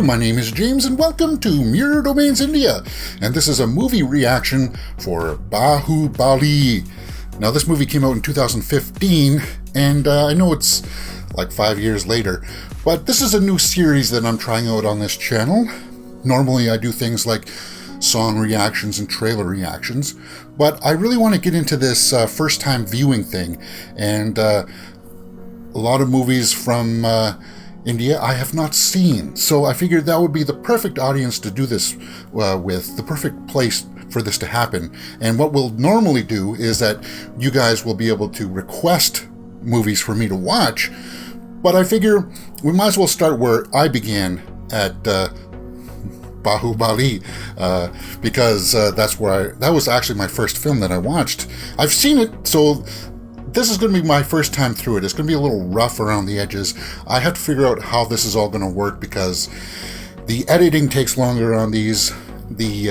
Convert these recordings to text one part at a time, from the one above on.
my name is James and welcome to Mirror Domains India, and this is a movie reaction for Bahubali. Now this movie came out in 2015, and I know it's like 5 years later, but this is a new series that I'm trying out on this channel. Normally I do things like song reactions and trailer reactions, but I really want to get into this first time viewing thing, and a lot of movies from India I have not seen, so I figured that would be the perfect audience to do this with, the perfect place for this to happen. And what we'll normally do is that you guys will be able to request movies for me to watch, but I figure we might as well start where I began at Bahubali, because that was actually my first film that I watched. I've seen it, so this is going to be my first time through it. It's going to be a little rough around the edges. I have to figure out how this is all going to work because the editing takes longer on these. The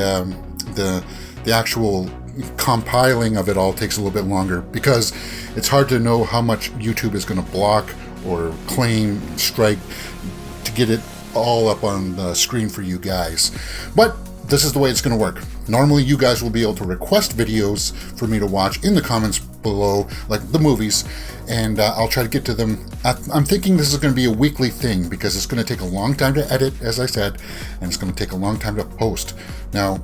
actual compiling of it all takes a little bit longer because it's hard to know how much YouTube is going to block or claim, strike, to get it all up on the screen for you guys. But this is the way it's going to work. Normally you guys will be able to request videos for me to watch in the comments below, like the movies, and I'll try to get to them. I'm thinking this is going to be a weekly thing because it's going to take a long time to edit, as I said, and it's going to take a long time to post. Now,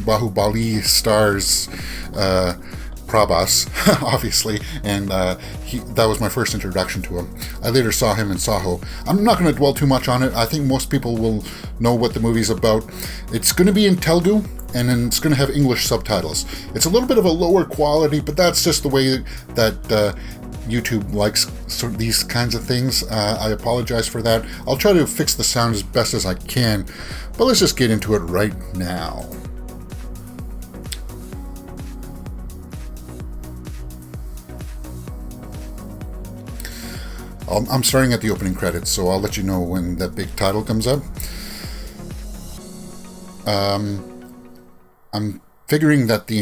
Bahubali stars Prabhas, obviously, and that was my first introduction to him. I later saw him in Saho. I'm not going to dwell too much on it. I think most people will know what the movie's about. It's going to be in Telugu, and then it's going to have English subtitles. It's a little bit of a lower quality, but that's just the way that YouTube likes these kinds of things. I apologize for that. I'll try to fix the sound as best as I can, but let's just get into it right now. I'm starting at the opening credits, so I'll let you know when that big title comes up. I'm figuring that the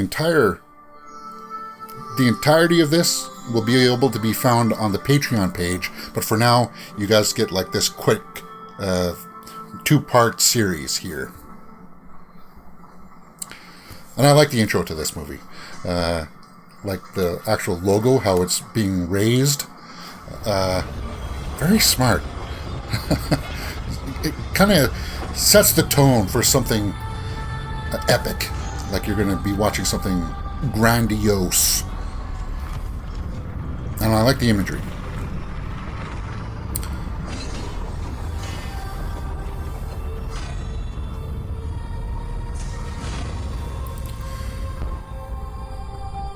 entirety of this will be able to be found on the Patreon page, but for now, you guys get like this quick two-part series here. And I like the intro to this movie. Like the actual logo, how it's being raised. Very smart. It kind of sets the tone for something epic, like you're going to be watching something grandiose. And I like the imagery.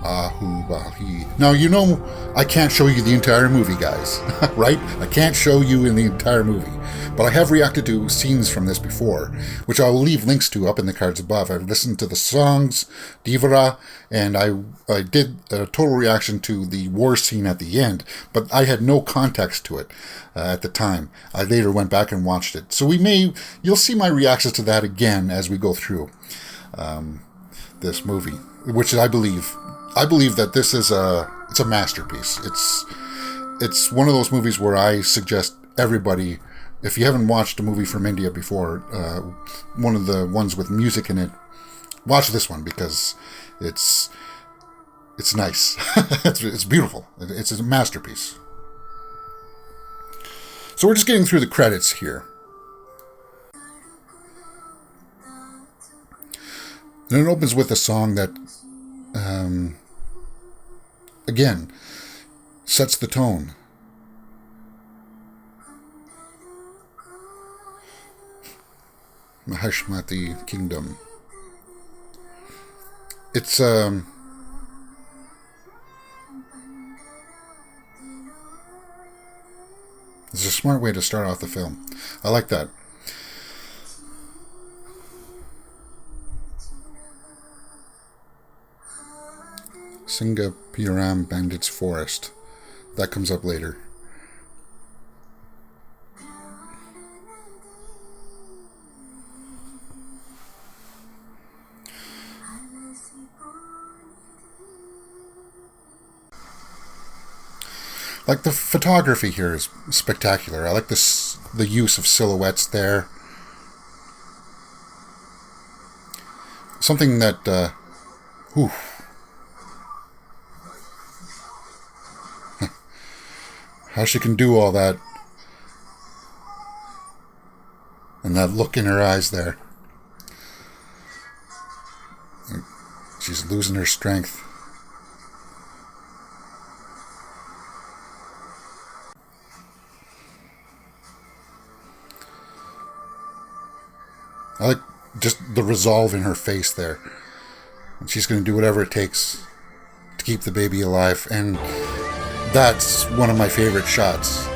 Bahubali. Now, you know I can't show you the entire movie, guys, right? I can't show you in the entire movie, but I have reacted to scenes from this before, which I will leave links to up in the cards above. I've listened to the songs, Divara, and I did a total reaction to the war scene at the end, but I had no context to it at the time. I later went back and watched it. So you'll see my reactions to that again as we go through this movie, which I believe that this is it's a masterpiece. It's one of those movies where I suggest everybody, if you haven't watched a movie from India before, one of the ones with music in it, watch this one because it's nice. It's beautiful. It's a masterpiece. So we're just getting through the credits here. And it opens with a song that again sets the tone. Mahashmati Kingdom. It's a smart way to start off the film. I like that. Singapuram Bandits Forest. That comes up later. Like, the photography here is spectacular. I like the use of silhouettes there. something that, whew, how she can do all that. And that look in her eyes there. She's losing her strength. I like just the resolve in her face there. And she's going to do whatever it takes to keep the baby alive. And that's one of my favorite shots.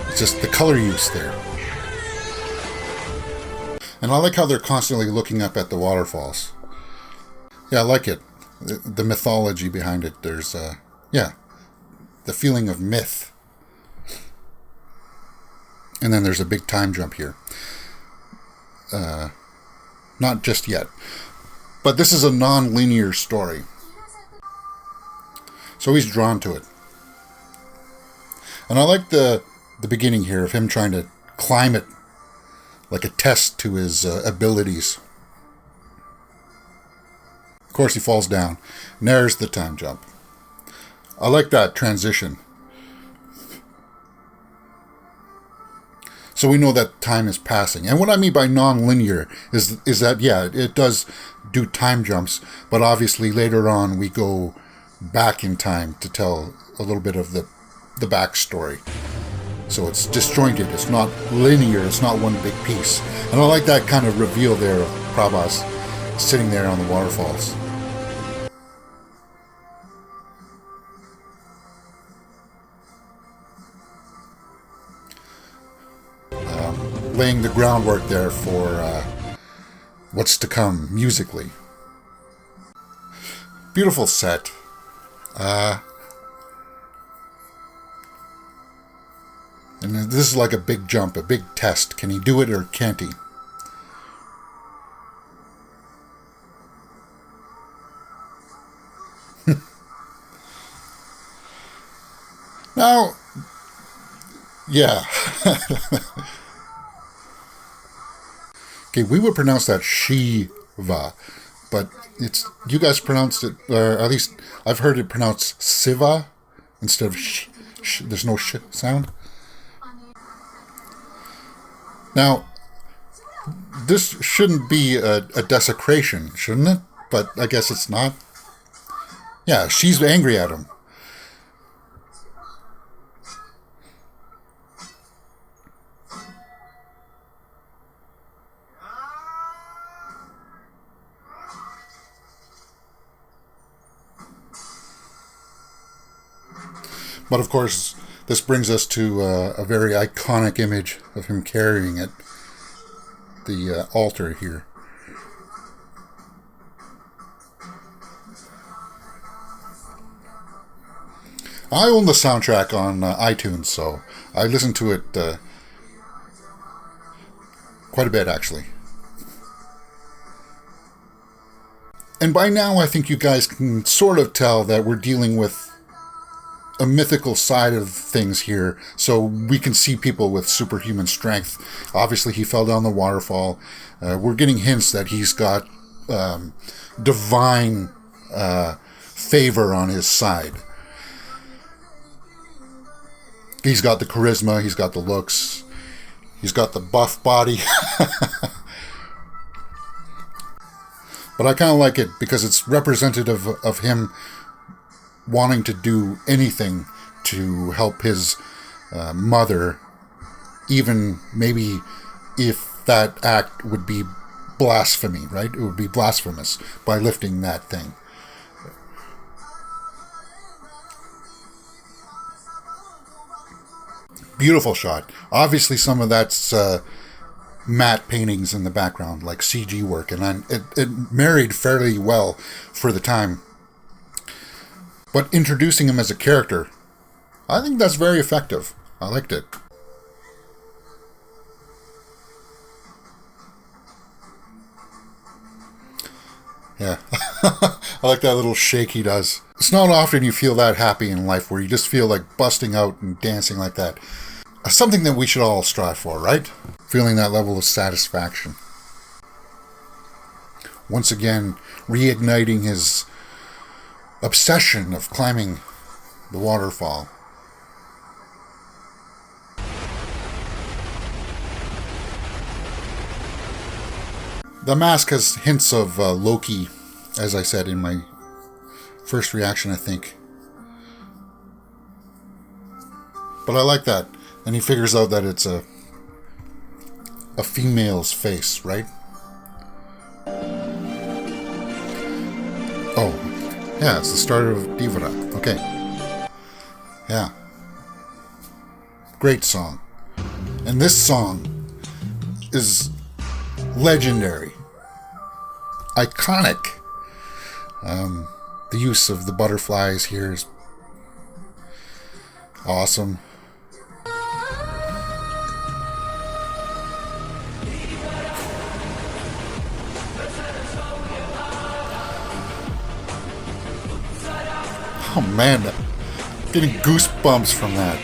It's just the color use there. And I like how they're constantly looking up at the waterfalls. Yeah, I like it. The mythology behind it. There's, yeah, the feeling of myth. And then there's a big time jump here. Not just yet. But this is a non-linear story. So he's drawn to it. And I like the beginning here of him trying to climb it like a test to his abilities. Of course, he falls down. And there's the time jump. I like that transition. So we know that time is passing. And what I mean by non-linear is that, yeah, it does do time jumps, but obviously later on we go back in time to tell a little bit of the backstory. So it's disjointed, it's not linear, it's not one big piece. And I like that kind of reveal there of Prabhas sitting there on the waterfalls. Laying the groundwork there for what's to come musically. Beautiful set. And this is like a big jump, a big test. Can he do it or can't he? Now, yeah. Okay, we would pronounce that Shiva, but you guys pronounced it, or at least I've heard it pronounced Siva instead of sh. There's no sh sound. Now, this shouldn't be a desecration, shouldn't it? But I guess it's not. Yeah, she's angry at him. But of course, this brings us to a very iconic image of him carrying it, the altar here. I own the soundtrack on iTunes, so I listen to it quite a bit, actually. And by now, I think you guys can sort of tell that we're dealing with a mythical side of things here, so we can see people with superhuman strength. Obviously, he fell down the waterfall. We're getting hints that he's got divine favor on his side. He's got the charisma, he's got the looks, he's got the buff body. But I kind of like it because it's representative of him wanting to do anything to help his mother, even maybe if that act would be blasphemy, right? It would be blasphemous by lifting that thing. Beautiful shot. Obviously some of that's matte paintings in the background, like CG work, and it married fairly well for the time. But introducing him as a character, I think that's very effective. I liked it. Yeah. I like that little shake he does. It's not often you feel that happy in life where you just feel like busting out and dancing like that. Something that we should all strive for, right? Feeling that level of satisfaction. once again reigniting his obsession of climbing the waterfall. The mask has hints of Loki, as I said in my first reaction, I think. But I like that. And he figures out that it's a female's face, right? Oh, yeah, it's the start of Divara. Okay. Yeah. Great song. And this song is legendary. Iconic. The use of the butterflies here is awesome. Oh man, getting goosebumps from that.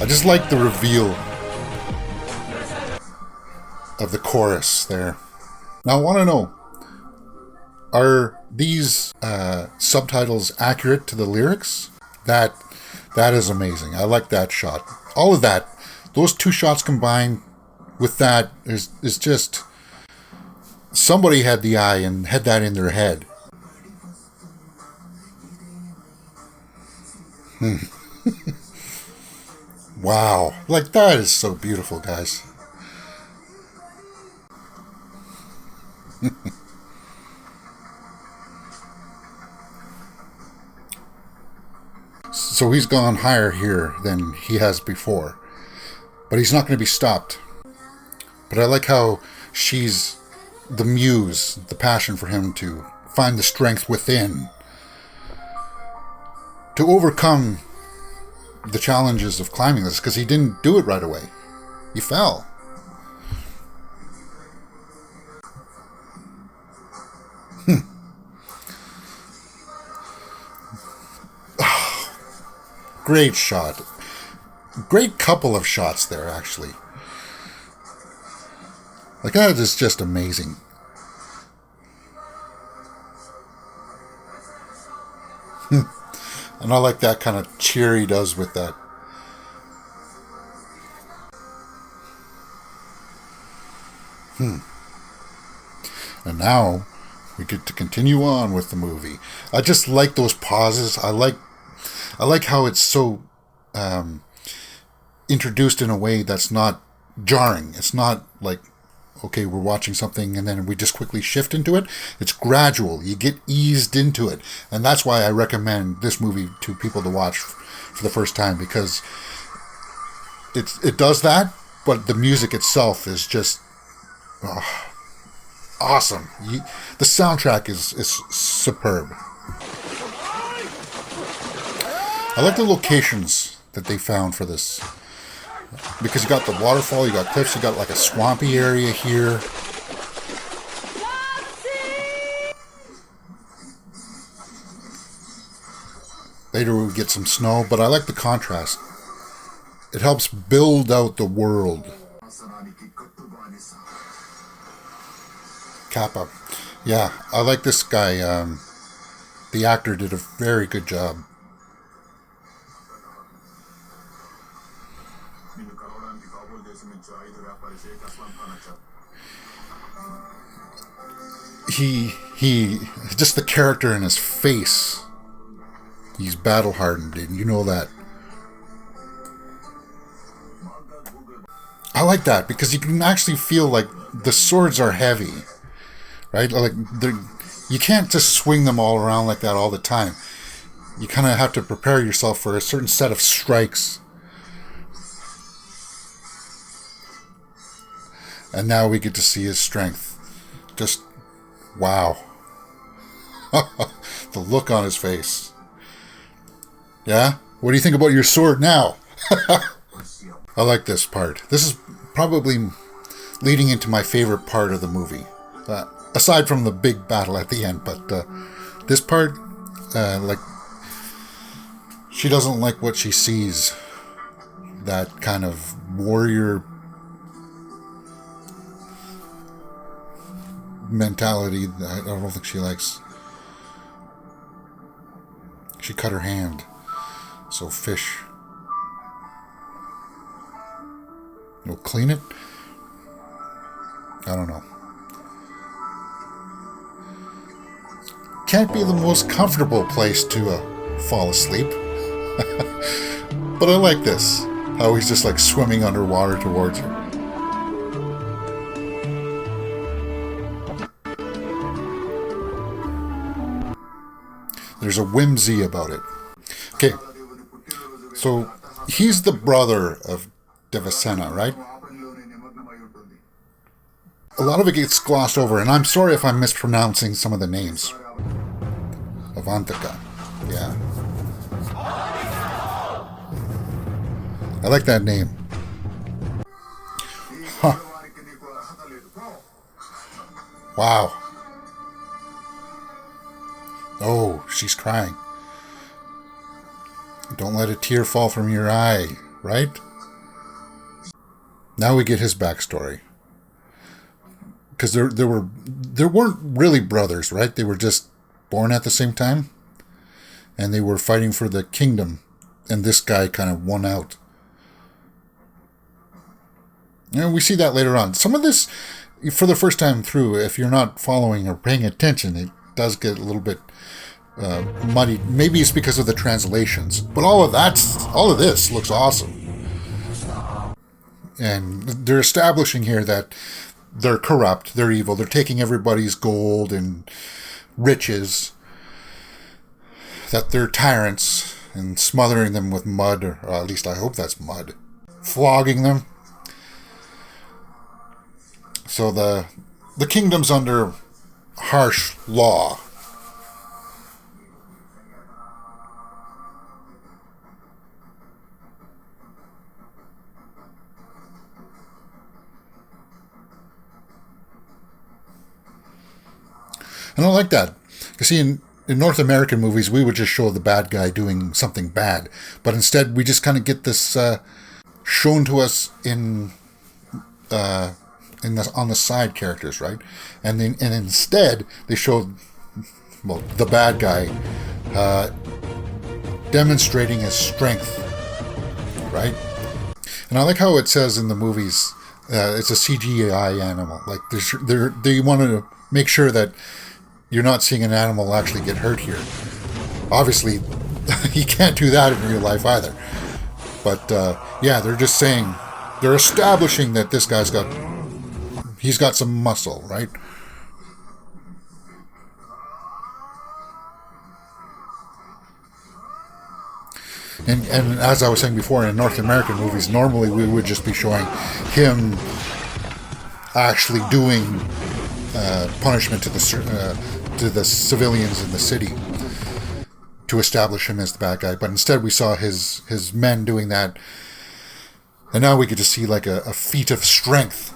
I just like the reveal of the chorus there. Now I want to know, are these subtitles accurate to the lyrics? That is amazing. I like that shot. All of that, those two shots combined with that is just, somebody had the eye and had that in their head. Wow. Like, that is so beautiful, guys. So he's gone higher here than he has before. But he's not going to be stopped. But I like how she's the muse, the passion for him to find the strength within to overcome the challenges of climbing this, because he didn't do it right away. He fell. Great shot. Great couple of shots there, actually. Like, that is just amazing. And I like that kind of cheer he does with that. And now we get to continue on with the movie. I just like those pauses. I like how it's so introduced in a way that's not jarring. It's not like, okay, we're watching something and then we just quickly shift into it. It's gradual. You get eased into it. And that's why I recommend this movie to people to watch for the first time, because it does that, but the music itself is just awesome. The soundtrack is superb. I like the locations that they found for this, because you got the waterfall, you got cliffs, you got like a swampy area here. Later we get some snow, but I like the contrast. It helps build out the world. Kappa. Yeah, I like this guy. The actor did a very good job. He just the character in his face. He's battle hardened, and you know that. I like that because you can actually feel like the swords are heavy, right? Like you can't just swing them all around like that all the time. You kind of have to prepare yourself for a certain set of strikes. And now we get to see his strength. Just wow. The look on his face. Yeah? What do you think about your sword now? I like this part. This is probably leading into my favorite part of the movie. Aside from the big battle at the end. But this part, like, she doesn't like what she sees. That kind of warrior mentality that I don't think she likes. She cut her hand. So fish. You'll clean it? I don't know. Can't be the most comfortable place to fall asleep. But I like this. How he's just like swimming underwater towards her. There's a whimsy about it. Okay, so he's the brother of Devasena, right? A lot of it gets glossed over, and I'm sorry if I'm mispronouncing some of the names. Avantaka, yeah. I like that name. Huh. Wow. Oh, she's crying. Don't let a tear fall from your eye, right? Now we get his backstory. Because there weren't really brothers, right? They were just born at the same time. And they were fighting for the kingdom. And this guy kind of won out. And we see that later on. Some of this, for the first time through, if you're not following or paying attention, it does get a little bit muddy. Maybe it's because of the translations. But all of this looks awesome. And they're establishing here that they're corrupt, they're evil, they're taking everybody's gold and riches, that they're tyrants and smothering them with mud, or at least I hope that's mud, flogging them. So the kingdom's under harsh law. And I like that. You see, in North American movies, we would just show the bad guy doing something bad. But instead, we just kind of get this shown to us on the side characters, right? And instead, they showed, well, the bad guy demonstrating his strength, right? And I like how it says in the movies, it's a CGI animal. Like, they want to make sure that you're not seeing an animal actually get hurt here. Obviously, you can't do that in real life either. But, yeah, they're just saying, they're establishing that this guy's he's got some muscle, right? And as I was saying before, in North American movies, normally we would just be showing him actually doing punishment to the civilians in the city to establish him as the bad guy. But instead we saw his men doing that. And now we get to see like a feat of strength.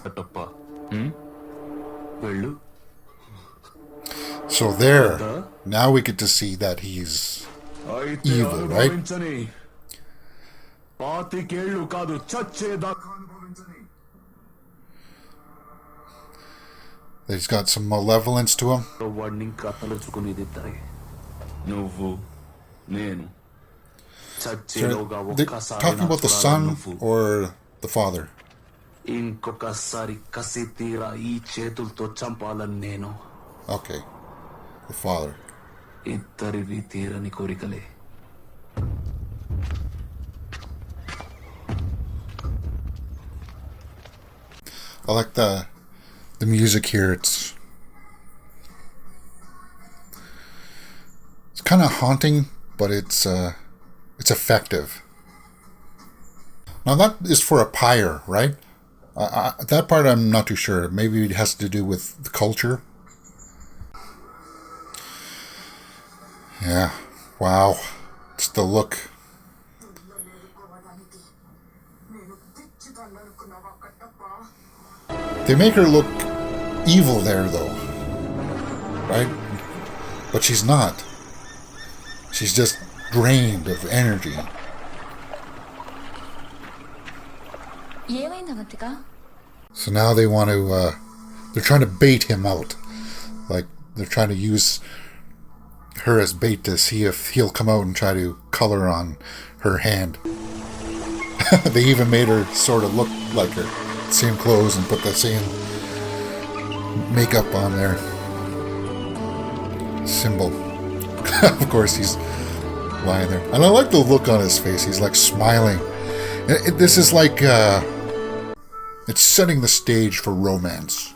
So there, now we get to see that he's evil, right? He's got some malevolence to him. So they're talking about the son or the father? Okay, the father. I like the music here. It's kind of haunting, but it's effective. Now that is for a pyre, right? That part I'm not too sure. Maybe it has to do with the culture. Yeah. Wow. It's the look. They make her look evil there, though. Right? But she's not. She's just drained of energy. So now they want to, they're trying to bait him out. Like they're trying to use her as bait to see if he'll come out and try to color on her hand. They even made her sort of look like her. Same clothes and put the same makeup on there. Symbol. Of course he's lying there. And I like the look on his face. He's like smiling. This is like, it's setting the stage for romance.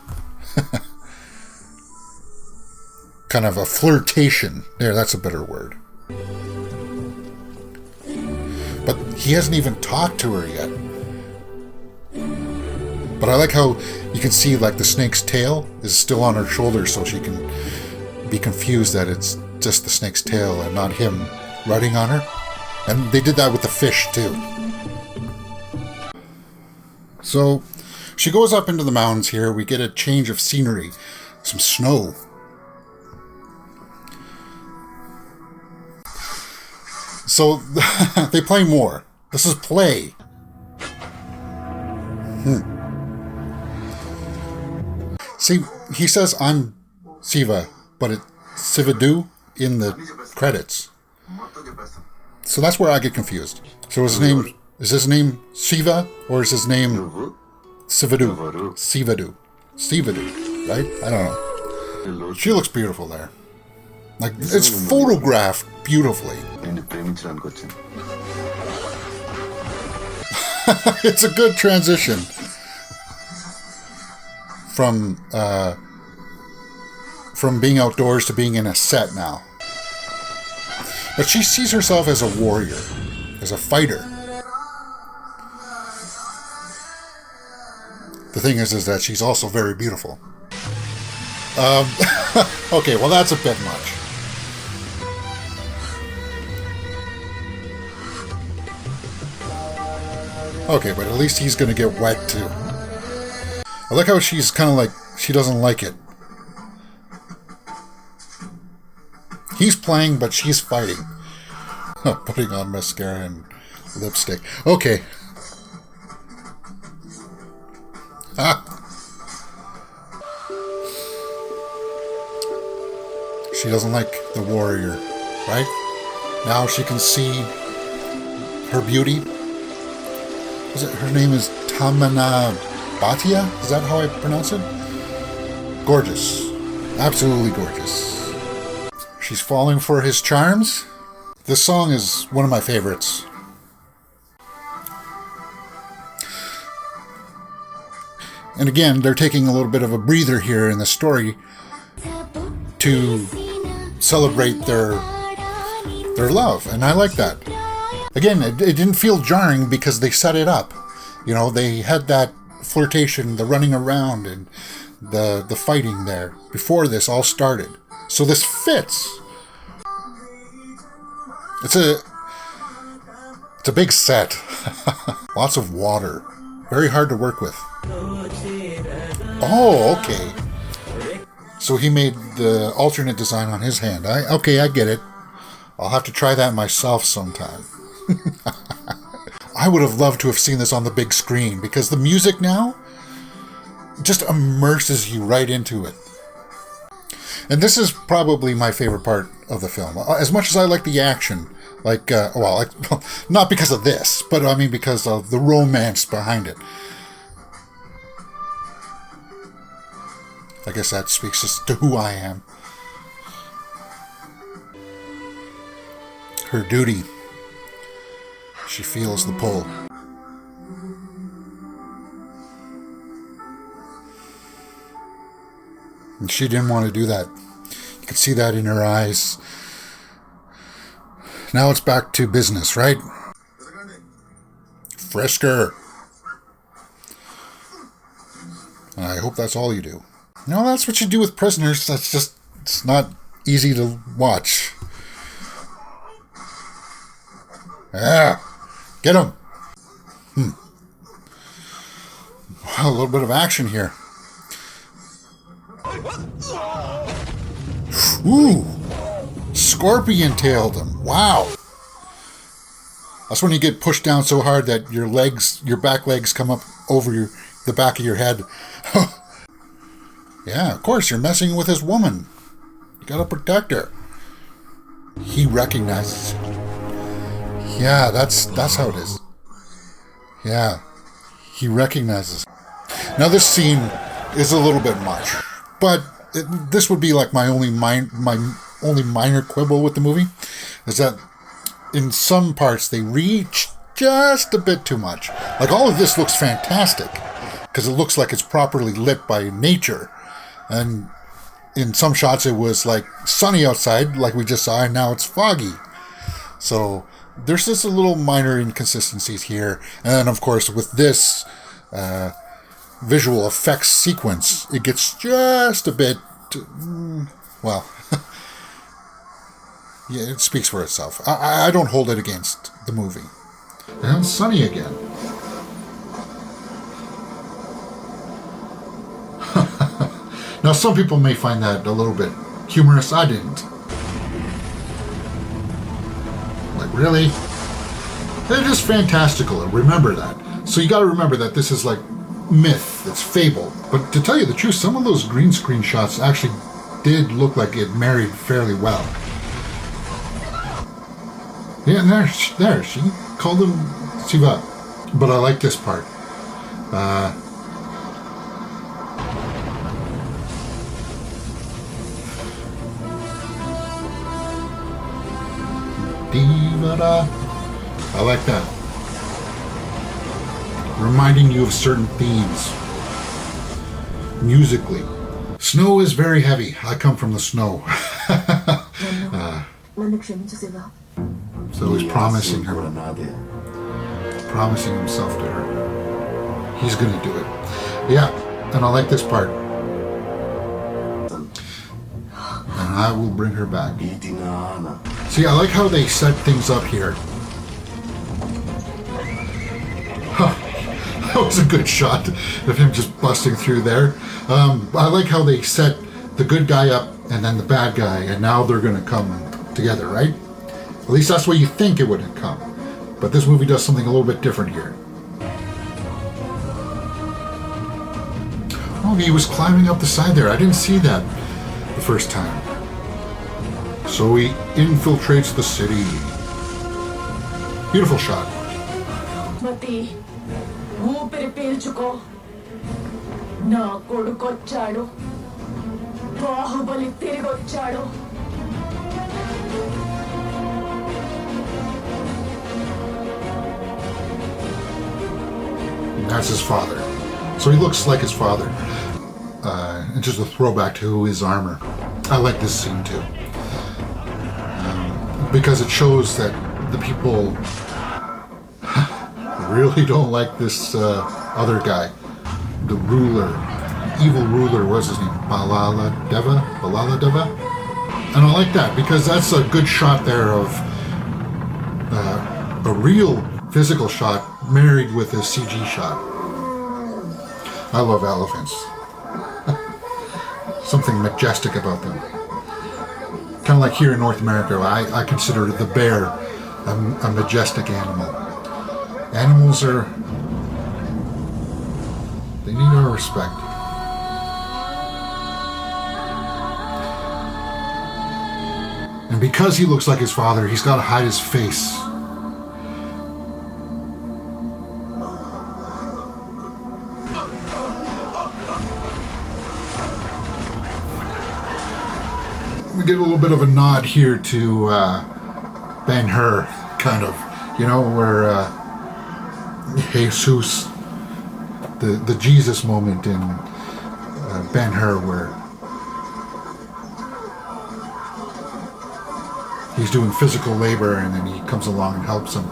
Kind of a flirtation. There, that's a better word. But he hasn't even talked to her yet. But I like how you can see like the snake's tail is still on her shoulder, so she can be confused that it's just the snake's tail and not him riding on her. And they did that with the fish too. So she goes up into the mountains here. We get a change of scenery. Some snow. So they play more. This is play. See, he says I'm Siva, but it's Sivadu in the credits. So that's where I get confused. So is his name Shiva or is his name Sivadu? Sivadu, right? I don't know. She looks beautiful there. Like, it's photographed beautifully. It's a good transition from being outdoors to being in a set now. But she sees herself as a warrior, as a fighter. The thing is that she's also very beautiful. Okay, well that's a bit much. Okay, but at least he's gonna get wet too. I like how she's kind of like, she doesn't like it. He's playing, but she's fighting. Putting on mascara and lipstick. Okay. She doesn't like the warrior, right? Now she can see her beauty. Her name is Tamana Bhatia? Is that how I pronounce it? Gorgeous. Absolutely gorgeous. She's falling for his charms. This song is one of my favorites. And again, they're taking a little bit of a breather here in the story to celebrate their love. And I like that. Again, it didn't feel jarring because they set it up. You know, they had that flirtation, the running around, and the fighting there before this all started. So this fits. It's a big set. Lots of water. Very hard to work with. Oh, okay. So he made the alternate design on his hand. Okay, I get it. I'll have to try that myself sometime. I would have loved to have seen this on the big screen because the music now just immerses you right into it. And this is probably my favorite part of the film. As much as I like the action, not because of this, but I mean because of the romance behind it. I guess that speaks just to who I am. Her duty. She feels the pull. And she didn't want to do that. You can see that in her eyes. Now it's back to business, right? Frisker. I hope that's all you do. No, that's what you do with prisoners. It's not easy to watch. Yeah. Get him. Wow, a little bit of action here. Ooh. Scorpion-tailed him. Wow. That's when you get pushed down so hard that your back legs come up over the back of your head. Yeah, of course, you're messing with his woman. You gotta protect her. He recognizes it. Yeah, that's how it is. Yeah, he recognizes it. Now this scene is a little bit much, but this would be like my only minor quibble with the movie, is that in some parts they reach just a bit too much. Like, all of this looks fantastic because it looks like it's properly lit by nature, and in some shots it was like sunny outside, like we just saw, and now it's foggy. So there's just a little minor inconsistencies here, and then of course with this visual effects sequence, it gets just a bit, well, yeah, it speaks for itself. I don't hold it against the movie. And it's sunny again. Now, some people may find that a little bit humorous. I didn't. Like, really? They're just fantastical. Remember that. So you got to remember that this is like myth. It's fable. But to tell you the truth, some of those green screen shots actually did look like it married fairly well. Yeah, there. She called him Siva. But I like this part. I like that. Reminding you of certain themes. Musically. Snow is very heavy. I come from the snow. So he's promising her. Promising himself to her. He's going to do it. Yeah, and I like this part. And I will bring her back. See, I like how they set things up here. Huh. That was a good shot of him just busting through there. I like how they set the good guy up and then the bad guy, and now they're going to come together, right? At least that's where you think it would have come. But this movie does something a little bit different here. Oh, he was climbing up the side there. I didn't see that the first time. So he infiltrates the city. Beautiful shot. Mati, ఊపిరి పీల్చుకో. నా కొడుకొచ్చాడు. Baahubali తిరిగొచ్చాడు. That's his father. So he looks like his father. And just a throwback to his armor. I like this scene too. Because it shows that the people really don't like this other guy. The ruler. Evil ruler, what's his name? Balala Deva? And I like that because that's a good shot there of a real physical shot married with a CG shot. I love elephants. Something majestic about them. Kind of like here in North America, I consider the bear a majestic animal. Animals they need our respect. And because he looks like his father, he's got to hide his face. We get a little bit of a nod here to Ben-Hur, kind of, where Jesus, the Jesus moment in Ben-Hur, where he's doing physical labor and then he comes along and helps him.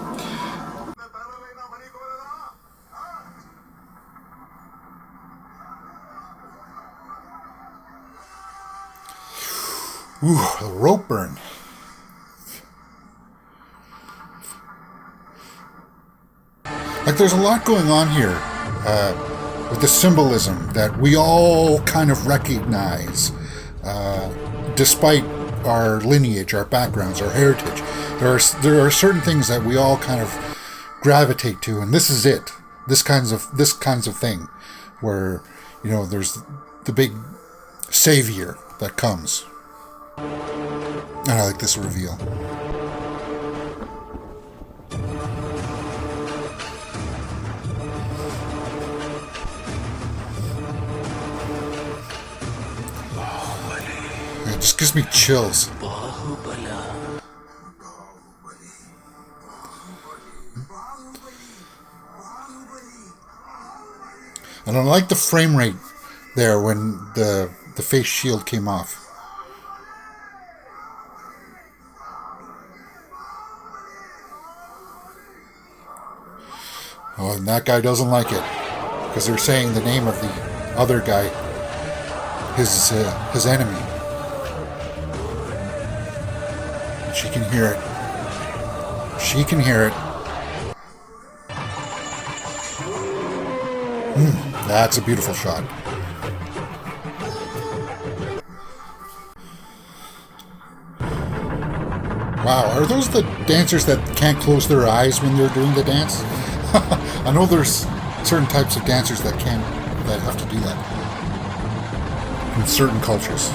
Ooh, a rope burn. Like, there's a lot going on here with the symbolism that we all kind of recognize, despite our lineage, our backgrounds, our heritage. There are certain things that we all kind of gravitate to, and this is it. This kinds of thing, where there's the big savior that comes. And I like this reveal. It just gives me chills. And I like the frame rate there when the face shield came off. Oh, and that guy doesn't like it because they're saying the name of the other guy, his enemy. She can hear it. She can hear it. That's a beautiful shot. Wow, are those the dancers that can't close their eyes when they're doing the dance? I know there's certain types of dancers that have to do that in certain cultures.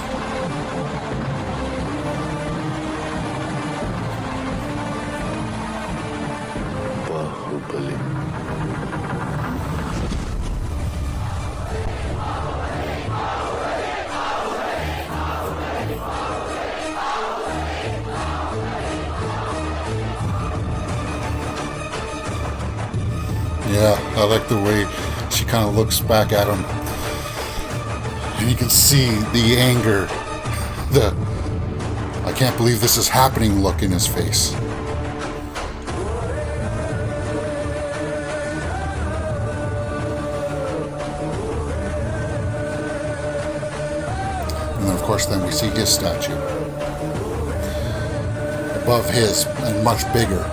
Bahubali. Yeah, I like the way she kind of looks back at him. And you can see the anger, the I can't believe this is happening look in his face. And then of course then we see his statue above his and much bigger.